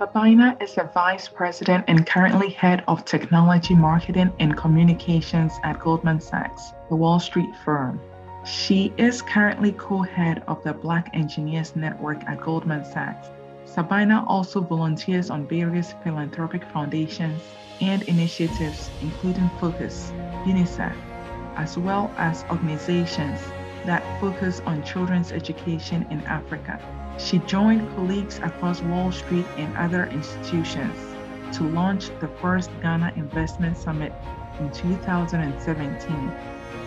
Sabina is a vice president and currently head of technology marketing and communications at Goldman Sachs, the Wall Street firm. She is currently co-head of the Black Engineers Network at Goldman Sachs. Sabina also volunteers on various philanthropic foundations and initiatives, including Focus, UNICEF, as well as organizations that focus on children's education in Africa. She joined colleagues across Wall Street and other institutions to launch the first Ghana Investment Summit in 2017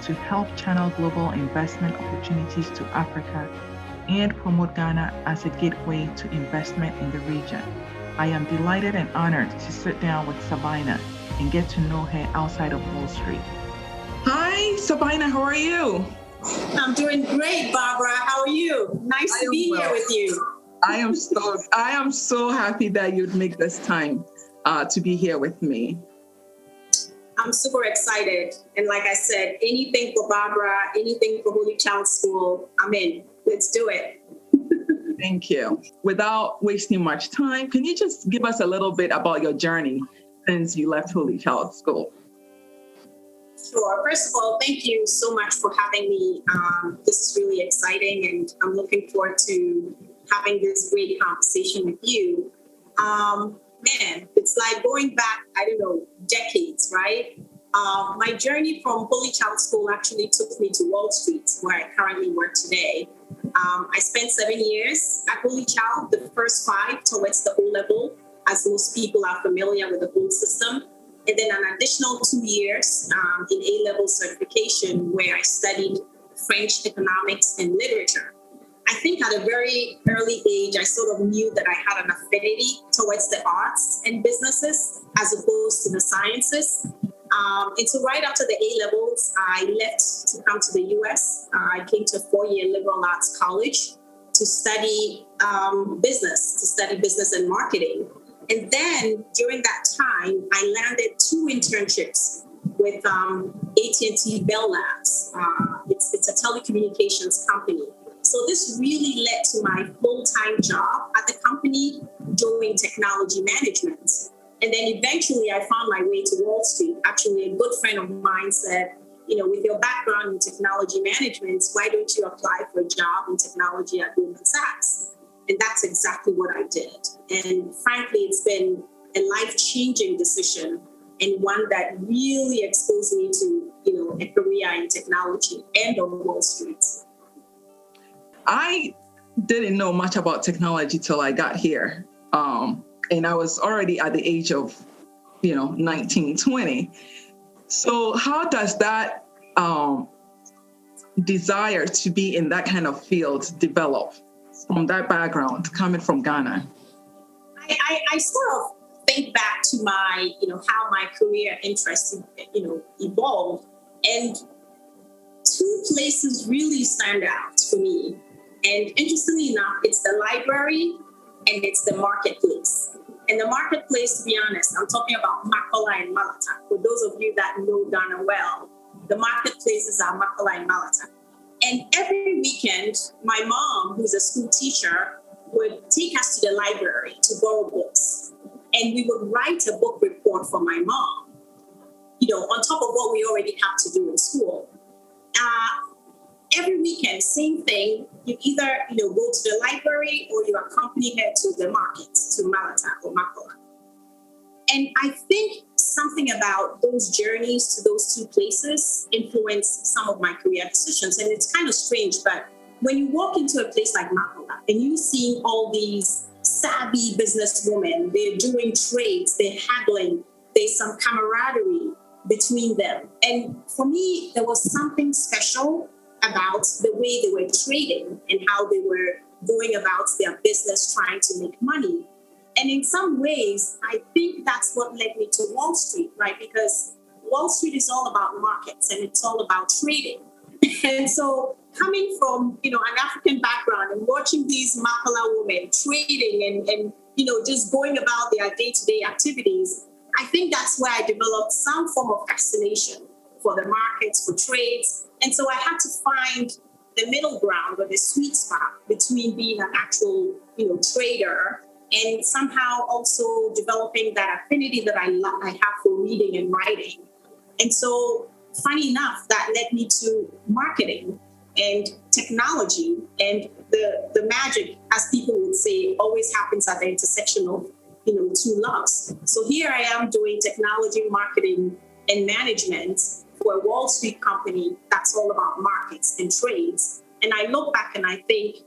to help channel global investment opportunities to Africa and promote Ghana as a gateway to investment in the region. I am delighted and honored to sit down with Sabina and get to know her outside of Wall Street. Hi, Sabina, how are you? I'm doing great, Barbara. How are you? Nice to be here with you. I am so happy that you'd make this time to be here with me. I'm super excited. And like I said, anything for Barbara, anything for Holy Child School, I'm in. Let's do it. Thank you. Without wasting much time, can you just give us a little bit about your journey since you left Holy Child School? Sure. First of all, thank you so much for having me. This is really exciting, and I'm looking forward to having this great conversation with you. It's like going back, decades, right? My journey from Holy Child School actually took me to Wall Street, where I currently work today. I spent 7 years at Holy Child, the first 5 towards the O-level, as most people are familiar with the whole system. And then an additional 2 years in A-level certification, where I studied French economics and literature. I think at a very early age, I sort of knew that I had an affinity towards the arts and businesses as opposed to the sciences. And so right after the A-levels, I left to come to the US. I came to a 4-year liberal arts college to study business and marketing. And then during that time, I landed 2 internships with AT&T Bell Labs. It's a telecommunications company. So this really led to my full-time job at the company doing technology management. And then eventually I found my way to Wall Street. Actually, a good friend of mine said, with your background in technology management, why don't you apply for a job in technology at Goldman Sachs? And that's exactly what I did. And frankly, it's been a life-changing decision, and one that really exposed me to, a career in technology and on Wall Street. I didn't know much about technology till I got here. And I was already at the age of, 19, 20. So how does that desire to be in that kind of field develop from that background coming from Ghana? I sort of think back to my, how my career interest, evolved. And 2 places really stand out for me. And interestingly enough, it's the library and it's the marketplace. And the marketplace, to be honest, I'm talking about Makola and Malata. For those of you that know Ghana well, the marketplaces are Makola and Malata. And every weekend, my mom, who's a school teacher, would take us to the library to borrow books. And we would write a book report for my mom, on top of what we already have to do in school. Every weekend, same thing. You either, go to the library or you accompany her to the market, to Malata or Makola. And I think something about those journeys to those 2 places influenced some of my career decisions. And it's kind of strange, but when you walk into a place like Makola and you see all these savvy businesswomen, they're doing trades, they're haggling, there's some camaraderie between them. And for me, there was something special about the way they were trading and how they were going about their business trying to make money. And in some ways, I think that's what led me to Wall Street, right? Because Wall Street is all about markets and it's all about trading. And so coming from, an African background and watching these Makola women trading and just going about their day-to-day activities, I think that's where I developed some form of fascination for the markets, for trades. And so I had to find the middle ground or the sweet spot between being an actual, trader and somehow also developing that affinity that I have for reading and writing. And so, funny enough, that led me to marketing and technology, and the magic, as people would say, always happens at the intersection of two loves. So here I am doing technology, marketing, and management for a Wall Street company that's all about markets and trades. And I look back and I think,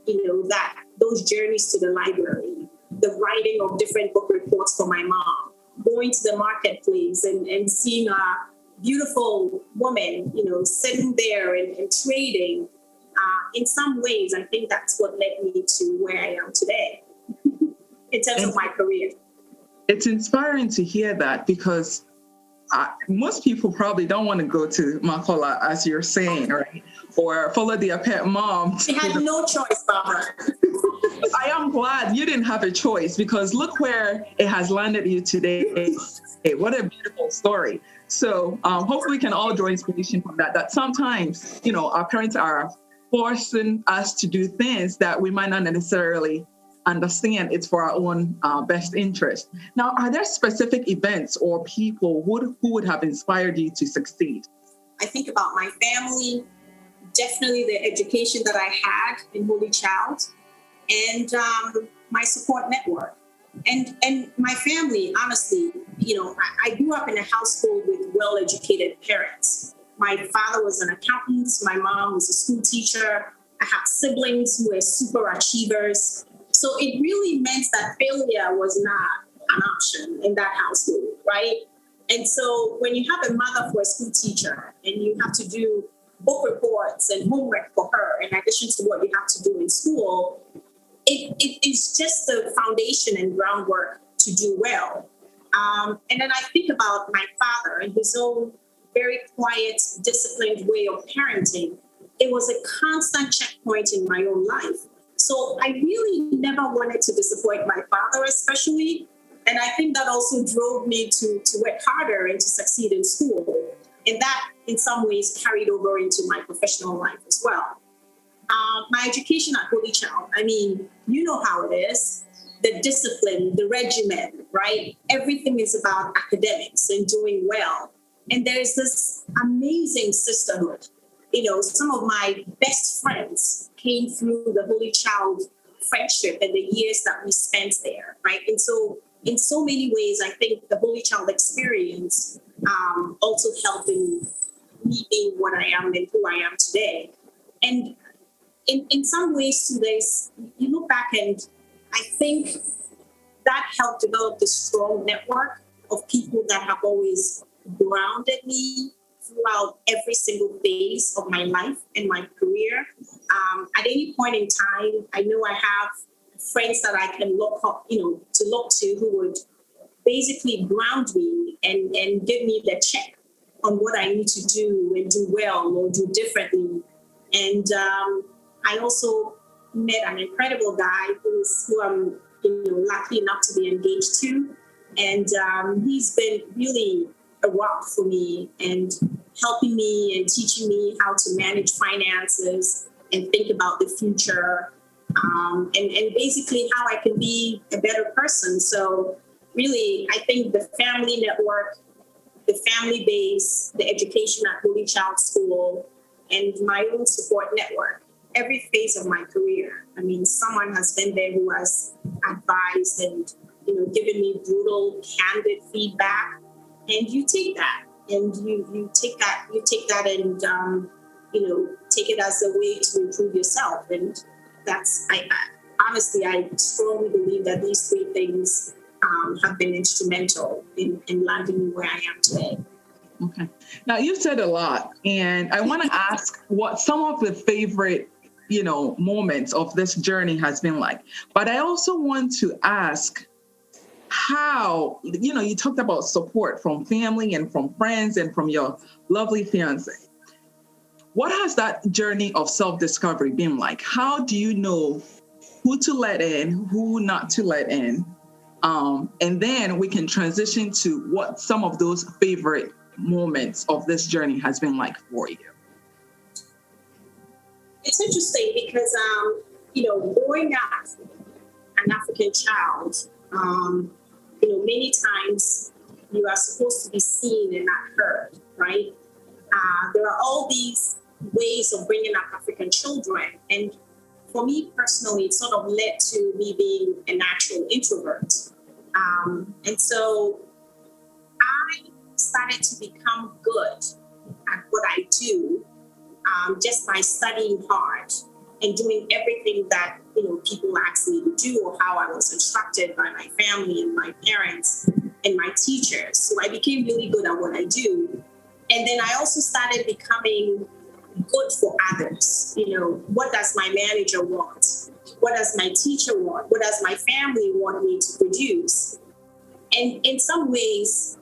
that those journeys to the library, the writing of different book reports for my mom, going to the marketplace and seeing a beautiful woman, sitting there and trading. In some ways, I think that's what led me to where I am today in terms of my career. It's inspiring to hear that, because most people probably don't want to go to Makola, as you're saying, right? Or follow their pet mom. They had no choice, Barbara. I am glad you didn't have a choice, because look where it has landed you today. Hey, what a beautiful story. So hopefully we can all draw inspiration from that sometimes, our parents are forcing us to do things that we might not necessarily understand it's for our own best interest. Now, are there specific events or people who would have inspired you to succeed? I think about my family, definitely the education that I had in Holy Child, and my support network. And my family, honestly, I grew up in a household with well-educated parents. My father was an accountant. My mom was a school teacher. I had siblings who were super achievers. So it really meant that failure was not an option in that household, right? And so when you have a mother for a school teacher and you have to do book reports and homework for her, in addition to what you have to do in school, it is just the foundation and groundwork to do well. And then I think about my father and his own very quiet, disciplined way of parenting. It was a constant checkpoint in my own life. So I really never wanted to disappoint my father, especially. And I think that also drove me to work harder and to succeed in school. And that, in some ways, carried over into my professional life as well. My education at Holy Child, you know how it is. The discipline, the regimen, right? Everything is about academics and doing well. And there's this amazing sisterhood. Some of my best friends came through the Holy Child friendship and the years that we spent there, right? And so in so many ways, I think the Holy Child experience also helped in me being what I am and who I am today. And in some ways to this, you look back and I think that helped develop this strong network of people that have always grounded me throughout every single phase of my life and my career. At any point in time, I know I have friends that I can look up, to look to, who would basically ground me and give me the check on what I need to do and do well or do differently. And I also met an incredible guy who I'm lucky enough to be engaged to. And he's been really a rock for me and helping me and teaching me how to manage finances and think about the future, and basically how I can be a better person. So really, I think the family network, the family base, the education at Holy Child School, and my own support network, every phase of my career. Someone has been there who has advised and given me brutal, candid feedback, and you take that and you take that and take it as a way to improve yourself. And that's I honestly strongly believe that these three things have been instrumental in landing me where I am today. Okay. Now, you've said a lot, and I want to ask what some of the favorite, moments of this journey has been like. But I also want to ask how, you talked about support from family and from friends and from your lovely fiance. What has that journey of self-discovery been like? How do you know who to let in, who not to let in? And then we can transition to what some of those favorite moments of this journey has been like for you. It's interesting because, growing up an African child, Many times you are supposed to be seen and not heard, right? There are all these ways of bringing up African children. And for me personally, it sort of led to me being a natural introvert. And so I started to become good at what I do just by studying hard and doing everything that people asked me to do, or how I was instructed by my family and my parents and my teachers. So I became really good at what I do. And then I also started becoming good for others. What does my manager want? What does my teacher want? What does my family want me to produce? And in some ways,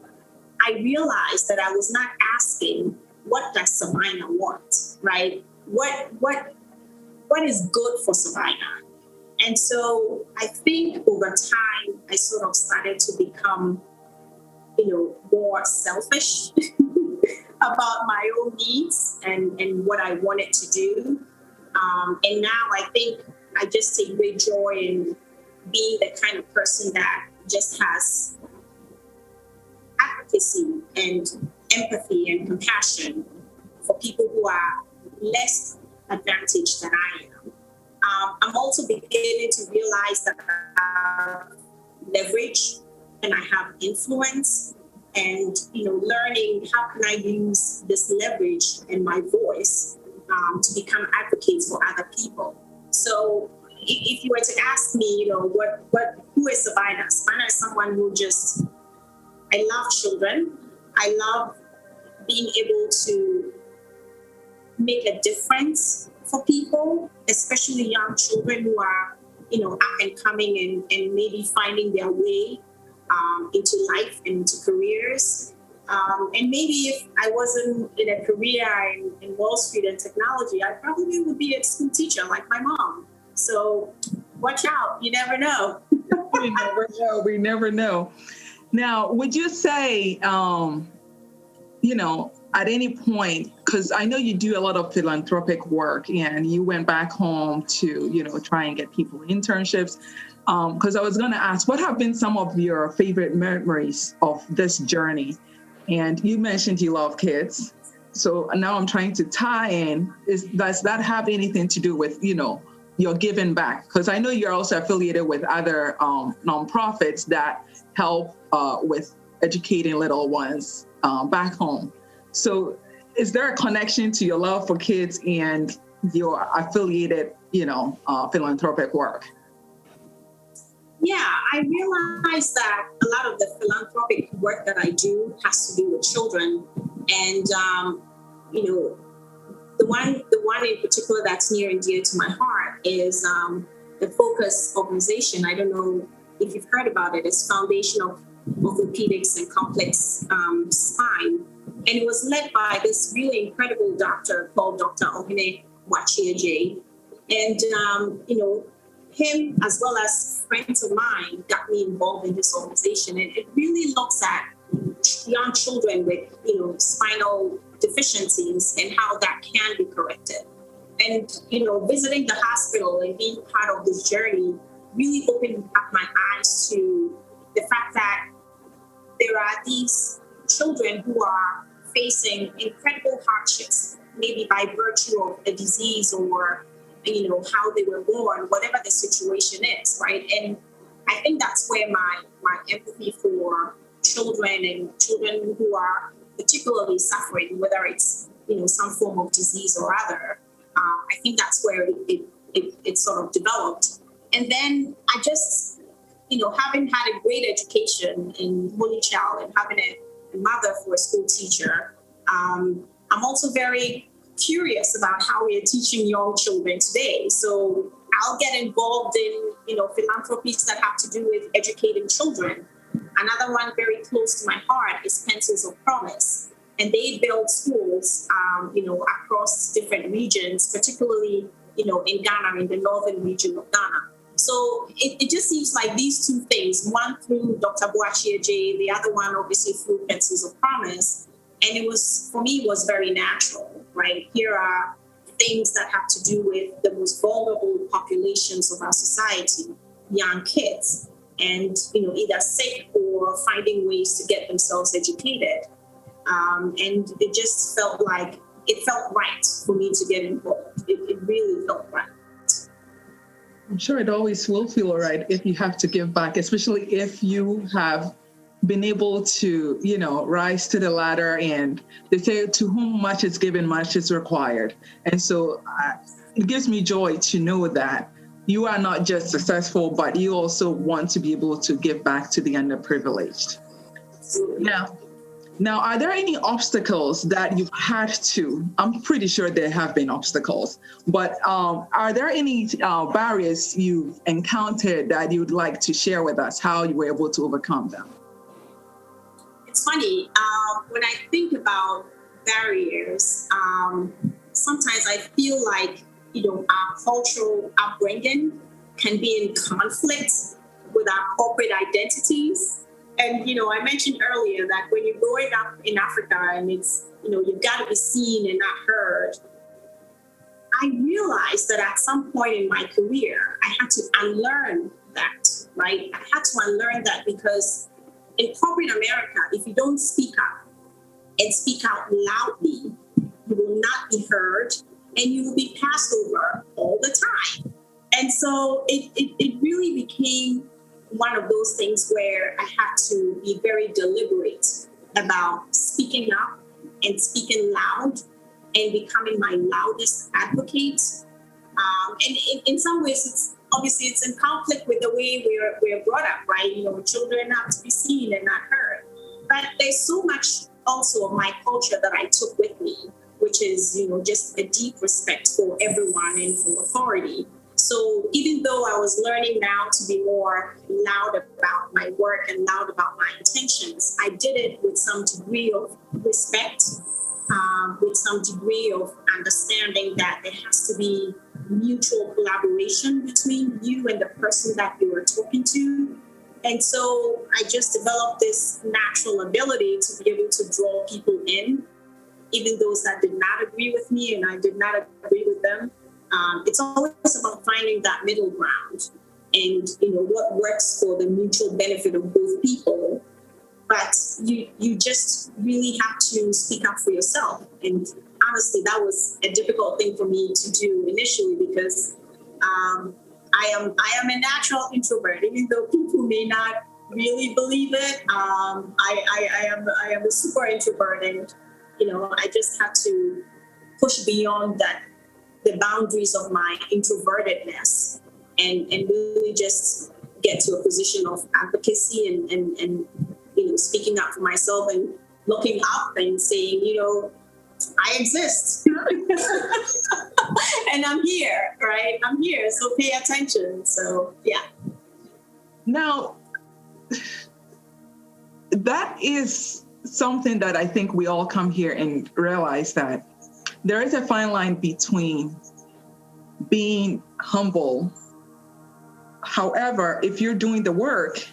I realized that I was not asking, what does Sabina want, right? What is good for Sabina? And so I think over time, I sort of started to become, more selfish about my own needs and what I wanted to do. And now I think I just take great joy in being the kind of person that just has advocacy and empathy and compassion for people who are less advantaged than I am. I'm also beginning to realize that I have leverage and I have influence, and learning how can I use this leverage and my voice to become advocates for other people. So if you were to ask me, who is Sabina? Sabina is someone who I love children. I love being able to make a difference for people, especially young children who are, up and coming and maybe finding their way into life and into careers. And maybe if I wasn't in a career in Wall Street and technology, I probably would be a school teacher like my mom. So watch out, you never know. We never know. Now, would you say, at any point, because I know you do a lot of philanthropic work and you went back home to, try and get people internships. Because I was going to ask, what have been some of your favorite memories of this journey? And you mentioned you love kids. So now I'm trying to tie in, does that have anything to do with, your giving back? Because I know you're also affiliated with other nonprofits that help with educating little ones back home. So is there a connection to your love for kids and your affiliated, philanthropic work? Yeah, I realized that a lot of the philanthropic work that I do has to do with children. And, the one in particular that's near and dear to my heart is the Focus organization. I don't know if you've heard about it. It's Foundation of Orthopedics and Complex Spine. And it was led by this really incredible doctor called Dr. Ohene Wachiaje. And, him, as well as friends of mine, got me involved in this organization. And it really looks at young children with, spinal deficiencies and how that can be corrected. And, visiting the hospital and being part of this journey really opened up my eyes to the fact that there are these children who are facing incredible hardships, maybe by virtue of a disease or how they were born, whatever the situation is, right? And I think that's where my empathy for children and children who are particularly suffering, whether it's, some form of disease or other, I think that's where it sort of developed. And then I just, having had a great education in Holy Child and having a mother for a school teacher, I'm also very curious about how we are teaching young children today. So I'll get involved in, philanthropies that have to do with educating children. Another one very close to my heart is Pencils of Promise. And they build schools, across different regions, particularly, in Ghana, in the northern region of Ghana. So it just seems like these two things, one through Dr. Boachie, the other one obviously through Pencils of Promise. And it was, for me, was very natural, right? Here are things that have to do with the most vulnerable populations of our society, young kids. and, either sick or finding ways to get themselves educated. And it just felt like it felt right for me to get involved. It really felt right. I'm sure it always will feel right if you have to give back, especially if you have been able to, rise to the ladder, and they say to whom much is given, much is required. And so it gives me joy to know that you are not just successful, but you also want to be able to give back to the underprivileged. Now, are there any obstacles that you've had to? I'm pretty sure there have been obstacles, but are there any barriers you've encountered that you'd like to share with us, how you were able to overcome them? It's funny, when I think about barriers, sometimes I feel like, our cultural upbringing can be in conflict with our corporate identities. And, I mentioned earlier that when you're growing up in Africa and it's, you've got to be seen and not heard, I realized that at some point in my career, I had to unlearn that, right? I had to unlearn that because in corporate America, if you don't speak up and speak out loudly, you will not be heard and you will be passed over all the time. And so it really became one of those things where I had to be very deliberate about speaking up and speaking loud and becoming my loudest advocate. And in some ways, it's in conflict with the way we're brought up, right? Children have to be seen and not heard. But there's so much also of my culture that I took with me, which is, just a deep respect for everyone and for authority. So even though I was learning now to be more loud about my work and loud about my intentions, I did it with some degree of respect, with some degree of understanding that there has to be mutual collaboration between you and the person that you are talking to. And so I just developed this natural ability to be able to draw people in, even those that did not agree with me and I did not agree with them. It's always about finding that middle ground and, what works for the mutual benefit of both people. But you just really have to speak up for yourself. And honestly, that was a difficult thing for me to do initially because I am a natural introvert, even though people may not really believe it. I am a super introvert, and I just had to push beyond that, the boundaries of my introvertedness, and really just get to a position of advocacy and speaking up for myself and looking up and saying, I exist and I'm here, right? I'm here, so pay attention. So, yeah. Now, that is something that I think we all come here and realize that there is a fine line between being humble. However, if you're doing the work,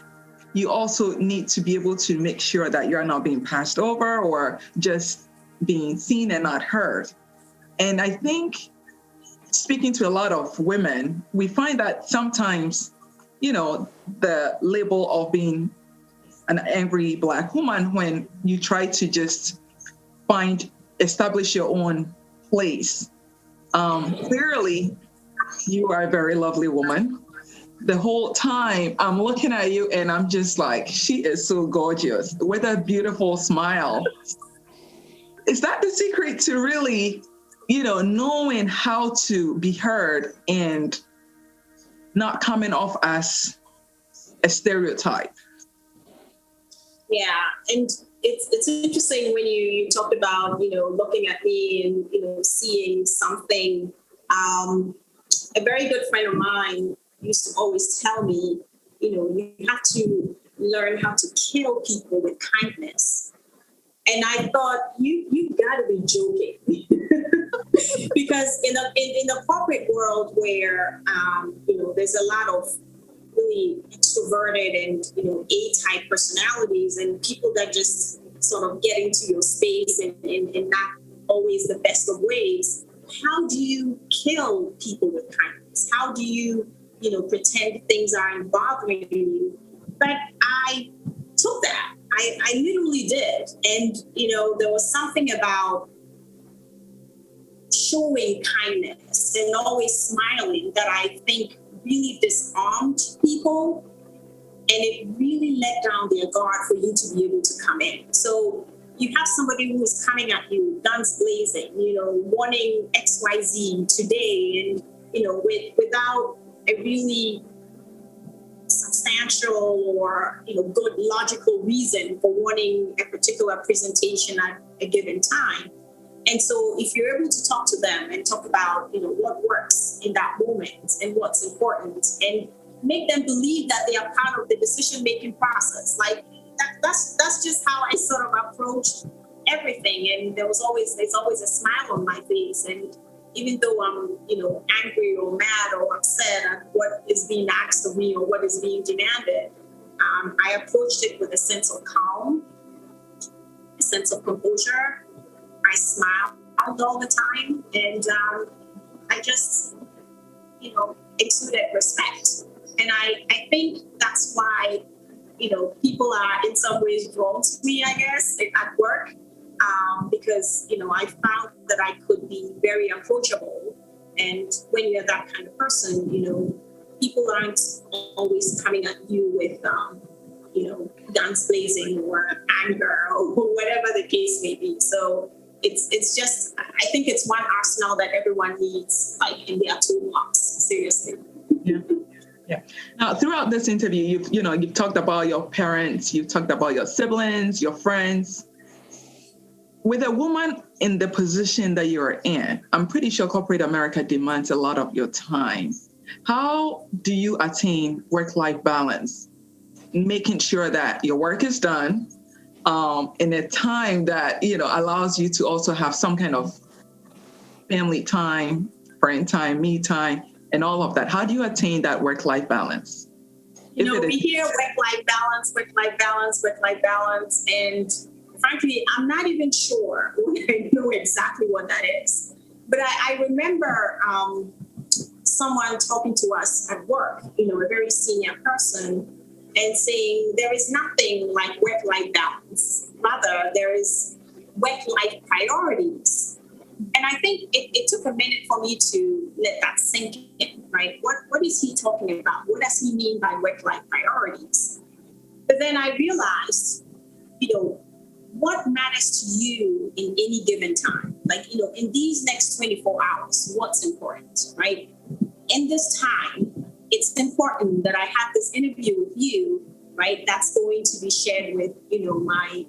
you also need to be able to make sure that you're not being passed over or just being seen and not heard. And I think speaking to a lot of women, we find that sometimes, the label of being an angry Black woman, when you try to just establish your own place. Clearly, you are a very lovely woman. The whole time I'm looking at you and I'm just like, she is so gorgeous with a beautiful smile. Is that the secret to really, knowing how to be heard and not coming off as a stereotype? Yeah, and it's interesting when you talk about, looking at me and, seeing something. A very good friend of mine used to always tell me, you have to learn how to kill people with kindness. And I thought, you got to be joking. Because in the corporate world where, there's a lot of really extroverted and, A-type personalities and people that just sort of get into your space and not always the best of ways, how do you kill people with kindness? How do you, pretend things aren't bothering you But I took that. I literally did. And, there was something about showing kindness and always smiling that I think really disarmed people. And it really let down their guard for you to be able to come in. So you have somebody who is coming at you, guns blazing, wanting XYZ today, and, without a really substantial or, good logical reason for wanting a particular presentation at a given time. And so if you're able to talk to them and talk about, what works in that moment and what's important, and make them believe that they are part of the decision-making process, like that's just how I sort of approached everything. And there's always a smile on my face. And even though I'm, angry or mad or upset at what is being asked of me or what is being demanded, I approached it with a sense of calm, a sense of composure. I smiled all the time, and I just, exuded respect. And I think that's why, people are in some ways drawn to me, I guess, at work, because, I found that I could be very approachable. And when you're that kind of person, people aren't always coming at you with, guns blazing or anger or whatever the case may be. So it's just, I think it's one arsenal that everyone needs, like in their toolbox, seriously. Yeah. Yeah. Now, throughout this interview, you've talked about your parents, you've talked about your siblings, your friends. With a woman in the position that you're in, I'm pretty sure corporate America demands a lot of your time. How do you attain work-life balance, making sure that your work is done in a time that, allows you to also have some kind of family time, friend time, me time, and all of that? How do you attain that work-life balance? We hear work-life balance, and frankly, I'm not even sure I know exactly what that is. But I remember someone talking to us at work, a very senior person, and saying there is nothing like work-life balance. Rather, there is work-life priorities. And I think it took a minute for me to let that sink in, right? What is he talking about? What does he mean by work-life priorities? But then I realized, what matters to you in any given time? Like, in these next 24 hours, what's important, right? In this time, it's important that I have this interview with you, right? That's going to be shared with, my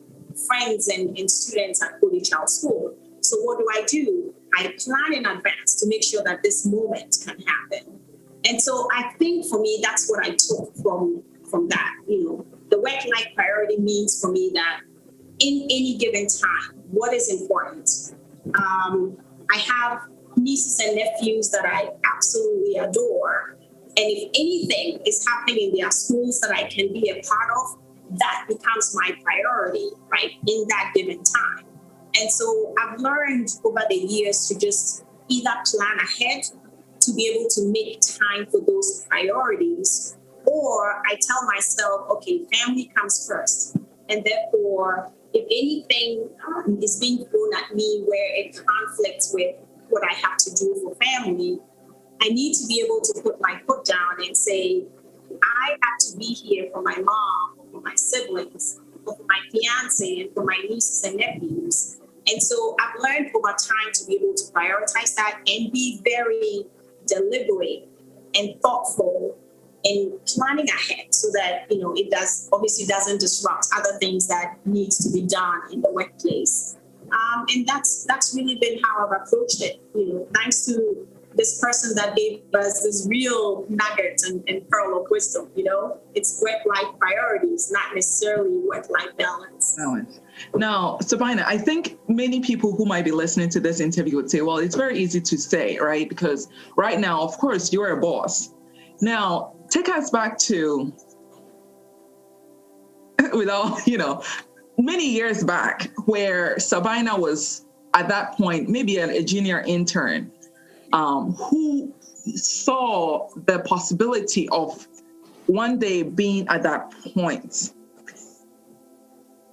friends and students at Holy Child School. So what do? I plan in advance to make sure that this moment can happen. And so I think for me, that's what I took from that. The work-life priority means for me that in any given time, what is important? I have nieces and nephews that I absolutely adore. And if anything is happening in their schools that I can be a part of, that becomes my priority, right, in that given time. And so I've learned over the years to just either plan ahead to be able to make time for those priorities, or I tell myself, okay, family comes first. And therefore, if anything is being thrown at me where it conflicts with what I have to do for family, I need to be able to put my foot down and say, I have to be here for my mom, or for my siblings, or for my fiance, and for my nieces and nephews. And so I've learned over time to be able to prioritize that and be very deliberate and thoughtful in planning ahead so that, it doesn't disrupt other things that needs to be done in the workplace. And that's really been how I've approached it, thanks to this person that gave us this real nugget and pearl of wisdom, it's work-life priorities, not necessarily work-life balance. Now, Sabina, I think many people who might be listening to this interview would say, well, it's very easy to say, right? Because right now, of course, you're a boss. Now, take us back to, many years back where Sabina was at that point, maybe a junior intern, who saw the possibility of one day being at that point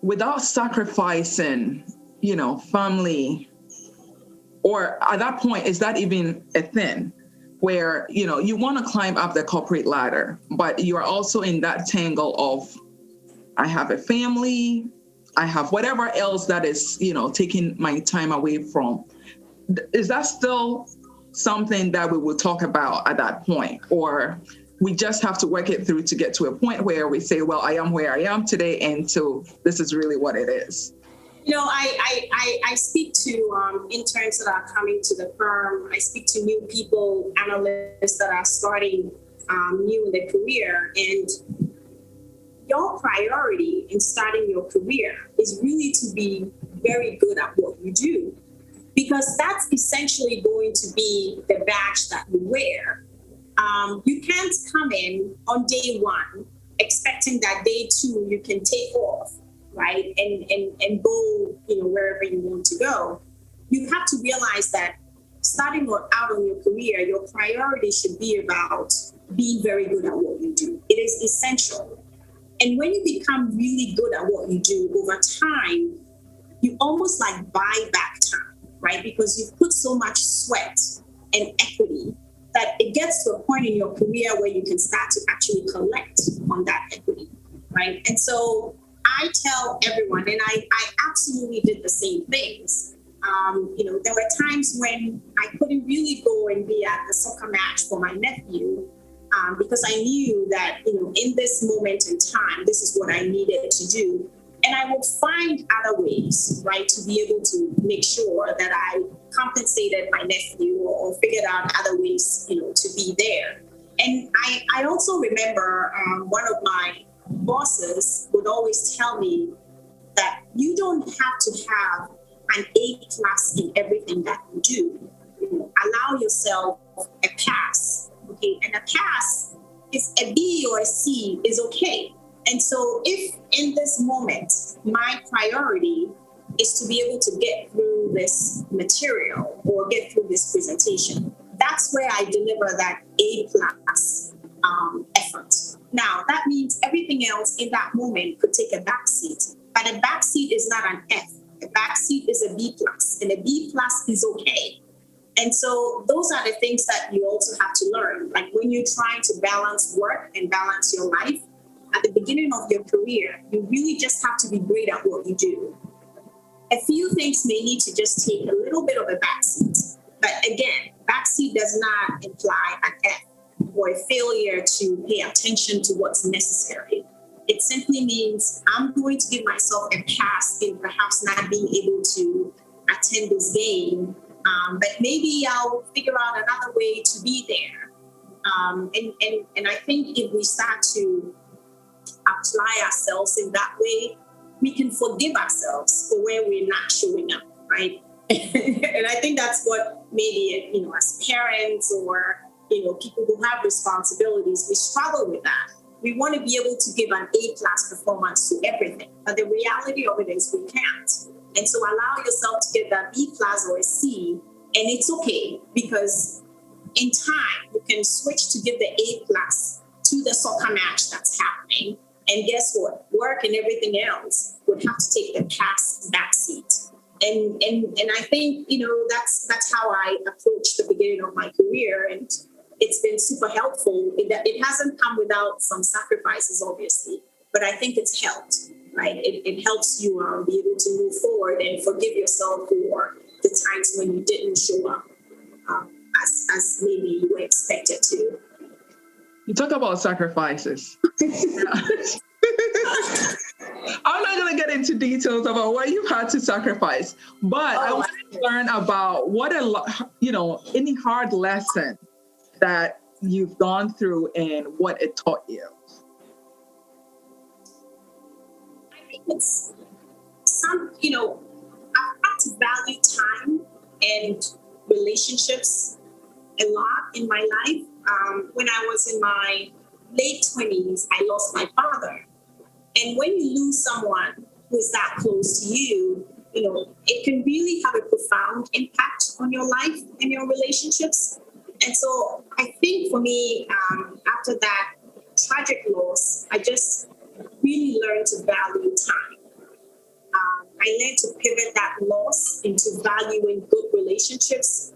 without sacrificing, family, or at that point, is that even a thing where, you want to climb up the corporate ladder, but you are also in that tangle of, I have a family, I have whatever else that is, taking my time away from. Is that still something that we will talk about at that point? Or we just have to work it through to get to a point where we say, well, I am where I am today, and so this is really what it is? I speak to interns that are coming to the firm. I speak to new people, analysts that are starting new in their career. And your priority in starting your career is really to be very good at what you do, because that's essentially going to be the badge that you wear. You can't come in on day one expecting that day two you can take off, right? And go, wherever you want to go. You have to realize that starting out on your career, your priority should be about being very good at what you do. It is essential. And when you become really good at what you do over time, you almost like buy back time, right? Because you've put so much sweat and equity that it gets to a point in your career where you can start to actually collect on that equity, right? And so I tell everyone, and I absolutely did the same things. There were times when I couldn't really go and be at the soccer match for my nephew because I knew that, in this moment in time, this is what I needed to do. And I would find other ways, right, to be able to make sure that I compensated my nephew or figured out other ways, to be there. And I also remember one of my bosses would always tell me that you don't have to have an A+ in everything that you do. Allow yourself a pass, okay? And a pass is a B or a C is okay. And so if in this moment, my priority is to be able to get through this material or get through this presentation, that's where I deliver that A+ effort. Now, that means everything else in that moment could take a backseat, but a backseat is not an F. A backseat is a B+, and a B+ is okay. And so those are the things that you also have to learn. Like when you're trying to balance work and balance your life, at the beginning of your career, you really just have to be great at what you do. A few things may need to just take a little bit of a backseat. But again, backseat does not imply an F or a failure to pay attention to what's necessary. It simply means I'm going to give myself a pass in perhaps not being able to attend this game, but maybe I'll figure out another way to be there. And I think if we start to apply ourselves in that way, we can forgive ourselves for where we're not showing up, right? And I think that's what maybe, as parents or, people who have responsibilities, we struggle with that. We want to be able to give an A+ performance to everything, but the reality of it is we can't. And so allow yourself to get that B+ or a C, and it's okay, because in time, you can switch to give the A+ to the soccer match that's happening. And guess what? Work and everything else would have to take the pass backseat. And I think, that's how I approached the beginning of my career. And it's been super helpful. It hasn't come without some sacrifices, obviously, but I think it's helped, right? It helps you be able to move forward and forgive yourself for the times when you didn't show up as maybe you were expected to. You talk about sacrifices. I'm not going to get into details about what you've had to sacrifice, but I want to learn about any hard lesson that you've gone through and what it taught you. I think it's I've had to value time and relationships a lot in my life. When I was in my late 20s, I lost my father. And when you lose someone who is that close to you, it can really have a profound impact on your life and your relationships. And so I think for me, after that tragic loss, I just really learned to value time. I learned to pivot that loss into valuing good relationships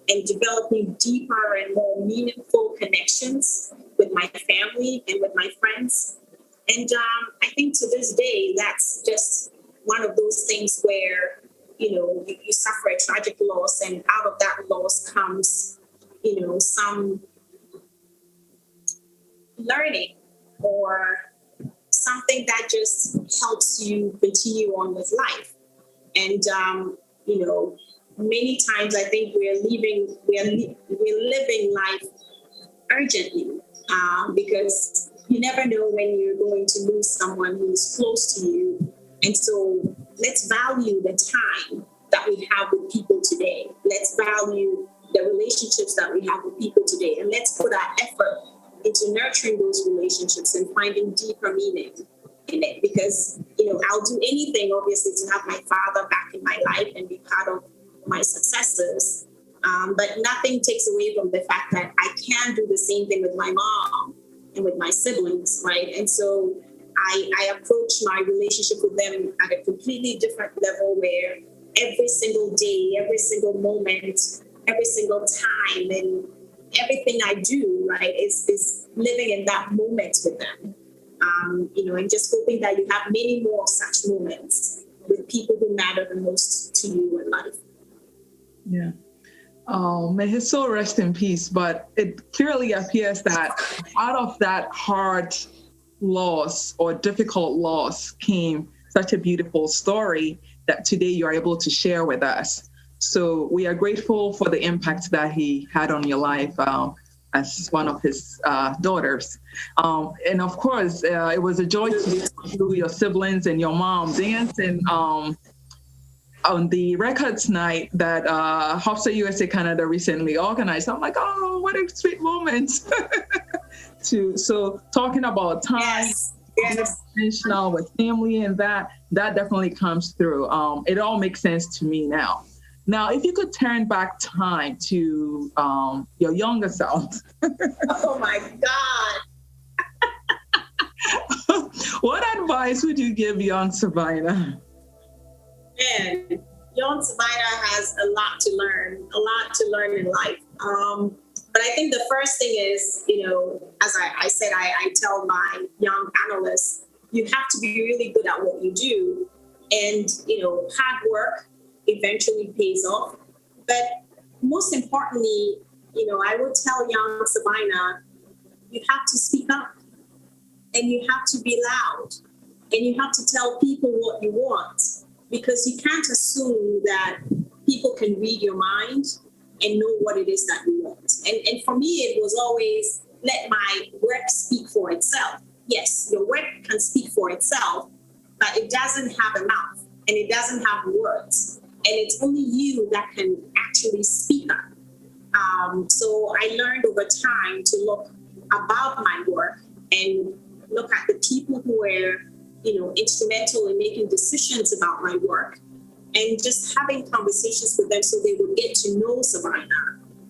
and developing deeper and more meaningful connections with my family and with my friends. And I think to this day, that's just one of those things where, you suffer a tragic loss, and out of that loss comes, some learning or something that just helps you continue on with life. And, many times I think we're living life urgently because you never know when you're going to lose someone who's close to you. And so let's value the time that we have with people today. Let's value the relationships that we have with people today. And let's put our effort into nurturing those relationships and finding deeper meaning in it. Because, I'll do anything, obviously, to have my father back in my life and be part of my successes. But nothing takes away from the fact that I can do the same thing with my mom and with my siblings, right? And so I approach my relationship with them at a completely different level, where every single day, every single moment, every single time, and everything I do, right, is living in that moment with them. And just hoping that you have many more such moments with people who matter the most to you in life. Yeah. May his soul rest in peace. But it clearly appears that out of that hard loss or difficult loss came such a beautiful story that today you are able to share with us. So we are grateful for the impact that he had on your life as one of his daughters. And of course, it was a joy to see your siblings and your mom dancing on the records night that HOPSAN USA Canada recently organized. I'm like, oh, what a sweet moment. So talking about time, yes. Intentional with family, and that definitely comes through. It all makes sense to me now. Now, if you could turn back time to your younger self. Oh my God. What advice would you give young Sabina? Man, young Sabina has a lot to learn in life. But I think the first thing is, as I said, I tell my young analysts, you have to be really good at what you do. And, hard work eventually pays off. But most importantly, I would tell young Sabina, you have to speak up, and you have to be loud, and you have to tell people what you want, because you can't assume that people can read your mind and know what it is that you want. And for me, it was always let my work speak for itself. Yes, your work can speak for itself, but it doesn't have a mouth and it doesn't have words. And it's only you that can actually speak up. So I learned over time to look above my work and look at the people who were, instrumental in making decisions about my work, and just having conversations with them so they would get to know Sabina,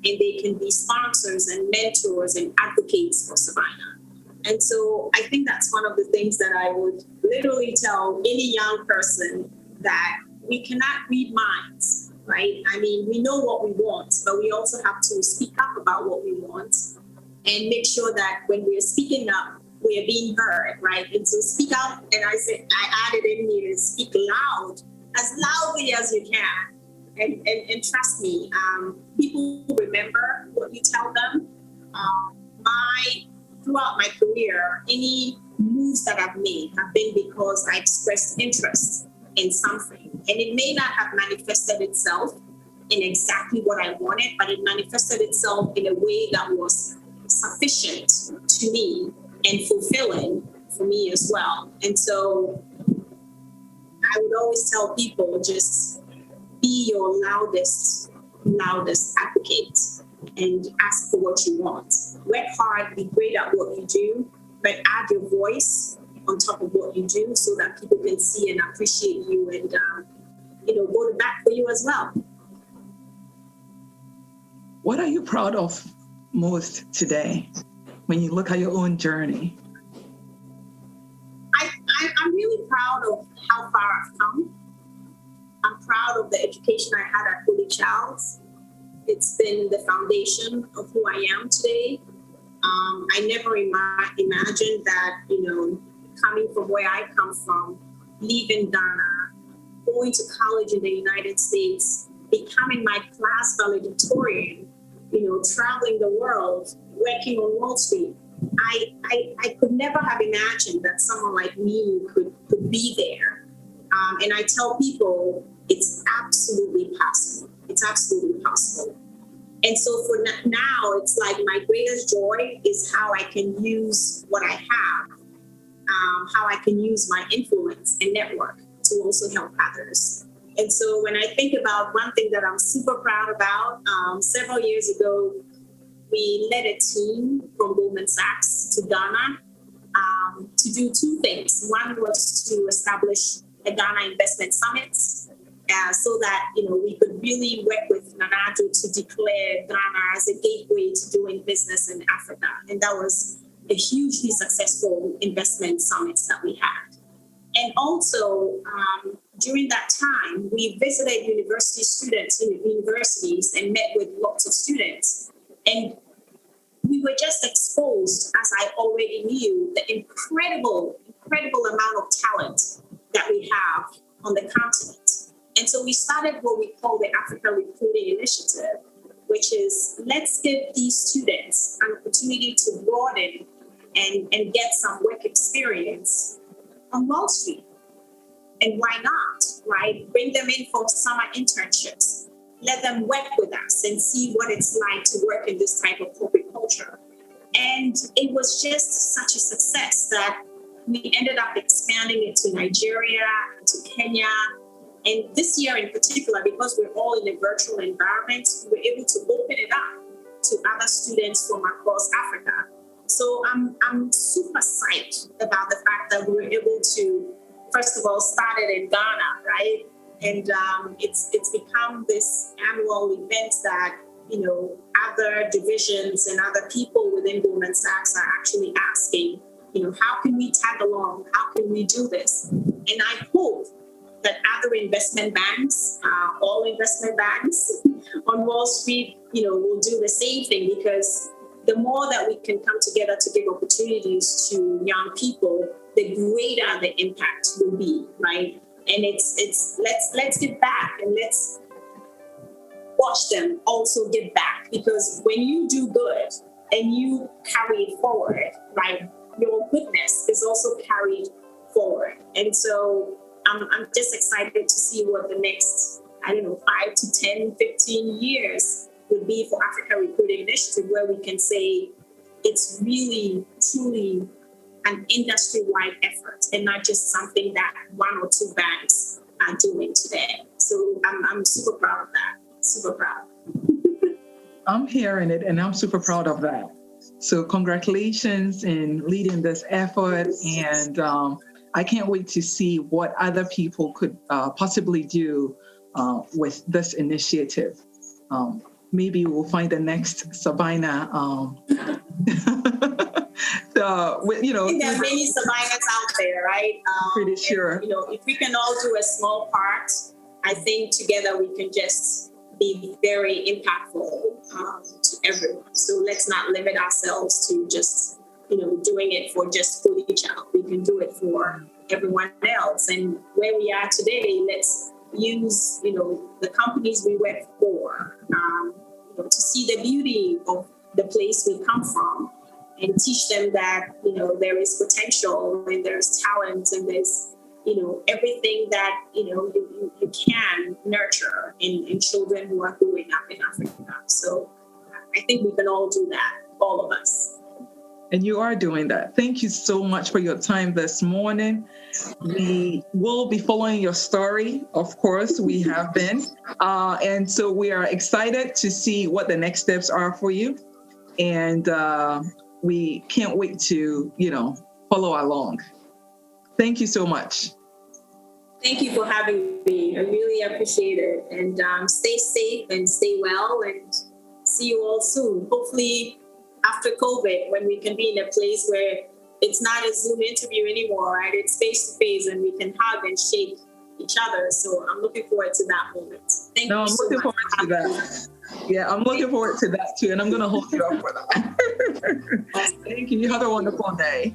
and they can be sponsors and mentors and advocates for Sabina. And so I think that's one of the things that I would literally tell any young person, that we cannot read minds, right? I mean, we know what we want, but we also have to speak up about what we want and make sure that when we're speaking up, we are being heard, right? And so speak up, and I added in here, speak loud, as loudly as you can. And trust me, people remember what you tell them. Throughout my career, any moves that I've made have been because I expressed interest in something. And it may not have manifested itself in exactly what I wanted, but it manifested itself in a way that was sufficient to me and fulfilling for me as well. And so I would always tell people, just be your loudest advocate and ask for what you want. Work hard, be great at what you do, but add your voice on top of what you do so that people can see and appreciate you and, go to bat for you as well. What are you proud of most today? when you look at your own journey? I'm really proud of how far I've come. I'm proud of the education I had at Holy Child's. It's been the foundation of who I am today. I never imagined that, coming from where I come from, leaving Ghana, going to college in the United States, becoming my class valedictorian, traveling the world, working on Wall Street. I could never have imagined that someone like me could be there. And I tell people it's absolutely possible. It's absolutely possible. And so for now, it's like my greatest joy is how I can use what I have, how I can use my influence and network to also help others. And so when I think about one thing that I'm super proud about, several years ago, we led a team from Goldman Sachs to Ghana to do two things. One was to establish a Ghana Investment Summit so that we could really work with Nana-Addo to declare Ghana as a gateway to doing business in Africa. And that was a hugely successful investment summit that we had. And also, during that time, we visited universities and met with lots of students. And we were just exposed, as I already knew, the incredible amount of talent that we have on the continent. And so we started what we call the Africa Recruiting Initiative, which is let's give these students an opportunity to broaden and get some work experience on Wall Street. And why not, right? Bring them in for summer internships. Let them work with us and see what it's like to work in this type of corporate culture. And it was just such a success that we ended up expanding it to Nigeria, to Kenya. And this year in particular, because we're all in a virtual environment, we're able to open it up to other students from across Africa. So I'm super psyched about the fact that we were able to, first of all, start it in Ghana, right? And it's become this annual event that, other divisions and other people within Goldman Sachs are actually asking, how can we tag along? How can we do this? And I hope that other investment banks, all investment banks on Wall Street, will do the same thing, because the more that we can come together to give opportunities to young people, the greater the impact will be, right? And it's let's give back, and let's watch them also give back, because when you do good and you carry it forward, right, your goodness is also carried forward. And so I'm just excited to see what the next, 5 to 10, 15 years would be for Africa Recruiting Initiative, where we can say it's really, truly an industry-wide effort and not just something that one or two banks are doing today. So I'm super proud of that, super proud. I'm hearing it, and I'm super proud of that. So congratulations in leading this effort, and I can't wait to see what other people could possibly do with this initiative. Maybe we'll find the next Sabina. I think there are many Sabinas out there, right? Pretty sure. And, if we can all do a small part, I think together we can just be very impactful to everyone. So let's not limit ourselves to just, doing it for just Holy Child. We can do it for everyone else. And where we are today, let's use, the companies we work for, to see the beauty of the place we come from, and teach them that, there is potential and there's talent and there's, everything that, you can nurture in children who are growing up in Africa. So I think we can all do that, all of us. And you are doing that. Thank you so much for your time this morning. We will be following your story. Of course, we have been. And so we are excited to see what the next steps are for you. And we can't wait to, follow along. Thank you so much. Thank you for having me. I really appreciate it. And stay safe and stay well, and see you all soon. Hopefully after COVID, when we can be in a place where it's not a Zoom interview anymore, right? It's face-to-face and we can hug and shake each other. So I'm looking forward to that moment. Thank you so much. I'm looking forward to that. Yeah, I'm looking forward to that too. And I'm going to hold you up for that. Thank you. You have a wonderful day.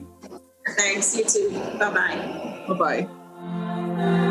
Thanks. You too. Bye-bye. Bye-bye.